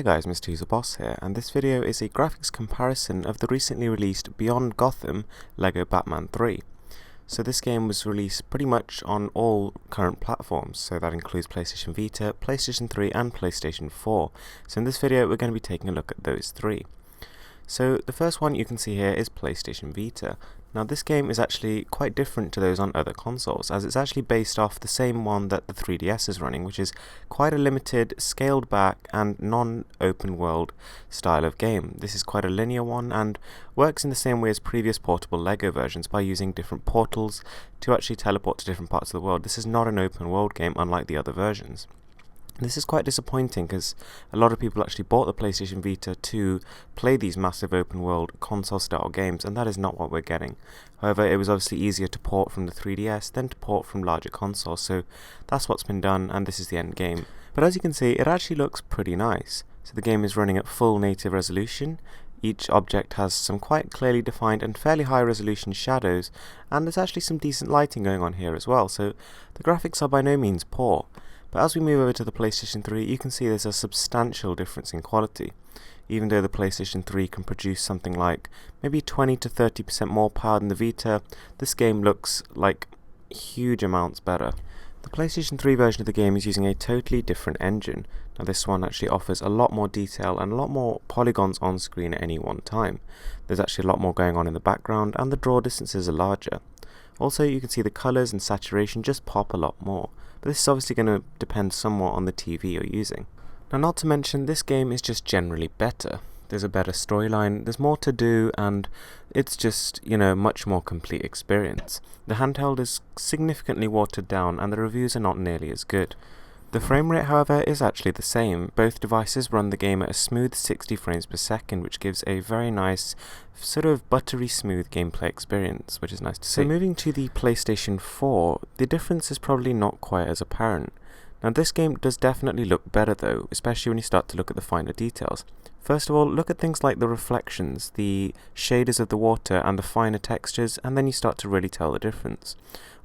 Hi guys, Mr. User Boss here, and this video is a graphics comparison of the recently released Beyond Gotham LEGO Batman 3. So this game was released pretty much on all current platforms, so that includes PlayStation Vita, PlayStation 3 and PlayStation 4. So in this video we're going to be taking a look at those three. So the first one you can see here is PlayStation Vita. Now this game is actually quite different to those on other consoles, as it's actually based off the same one that the 3DS is running, which is quite a limited, scaled back and non-open world style of game. This is quite a linear one and works in the same way as previous portable LEGO versions by using different portals to actually teleport to different parts of the world. This is not an open world game unlike the other versions. This is quite disappointing because a lot of people actually bought the PlayStation Vita to play these massive open world console style games, and that is not what we're getting. However, it was obviously easier to port from the 3DS than to port from larger consoles, so that's what's been done and this is the end game. But as you can see, it actually looks pretty nice. So the game is running at full native resolution. Each object has some quite clearly defined and fairly high resolution shadows, and there's actually some decent lighting going on here as well, so the graphics are by no means poor. But as we move over to the PlayStation 3, you can see there's a substantial difference in quality. Even though the PlayStation 3 can produce something like maybe 20 to 30% more power than the Vita, this game looks like huge amounts better. The PlayStation 3 version of the game is using a totally different engine. Now this one actually offers a lot more detail and a lot more polygons on screen at any one time. There's actually a lot more going on in the background and the draw distances are larger. Also, you can see the colours and saturation just pop a lot more, but this is obviously going to depend somewhat on the TV you're using. Now, not to mention, this game is just generally better. There's a better storyline, there's more to do, and it's just, much more complete experience. The handheld is significantly watered down, and the reviews are not nearly as good. The frame rate, however, is actually the same. Both devices run the game at a smooth 60 frames per second, which gives a very nice, sort of buttery smooth gameplay experience, which is nice to see. So moving to the PlayStation 4, the difference is probably not quite as apparent. Now this game does definitely look better though, especially when you start to look at the finer details. First of all, look at things like the reflections, the shaders of the water and the finer textures, and then you start to really tell the difference.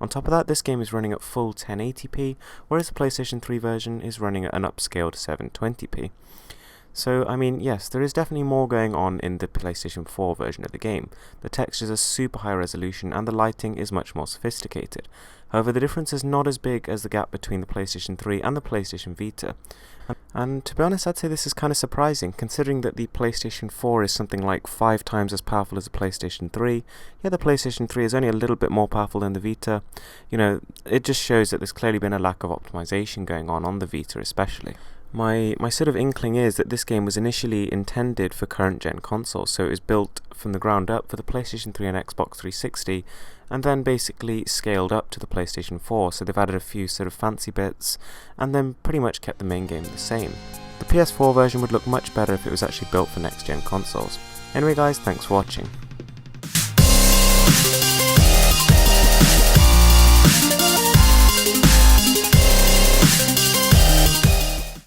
On top of that, this game is running at full 1080p, whereas the PlayStation 3 version is running at an upscaled 720p. So, yes, there is definitely more going on in the PlayStation 4 version of the game. The textures are super high resolution and the lighting is much more sophisticated. However, the difference is not as big as the gap between the PlayStation 3 and the PlayStation Vita. And to be honest, I'd say this is kind of surprising, considering that the PlayStation 4 is something like 5 times as powerful as the PlayStation 3. Yeah, the PlayStation 3 is only a little bit more powerful than the Vita. It just shows that there's clearly been a lack of optimization going on the Vita especially. My sort of inkling is that this game was initially intended for current gen consoles, so it was built from the ground up for the PlayStation 3 and Xbox 360, and then basically scaled up to the PlayStation 4, so they've added a few sort of fancy bits, and then pretty much kept the main game the same. The PS4 version would look much better if it was actually built for next gen consoles. Anyway guys, thanks for watching.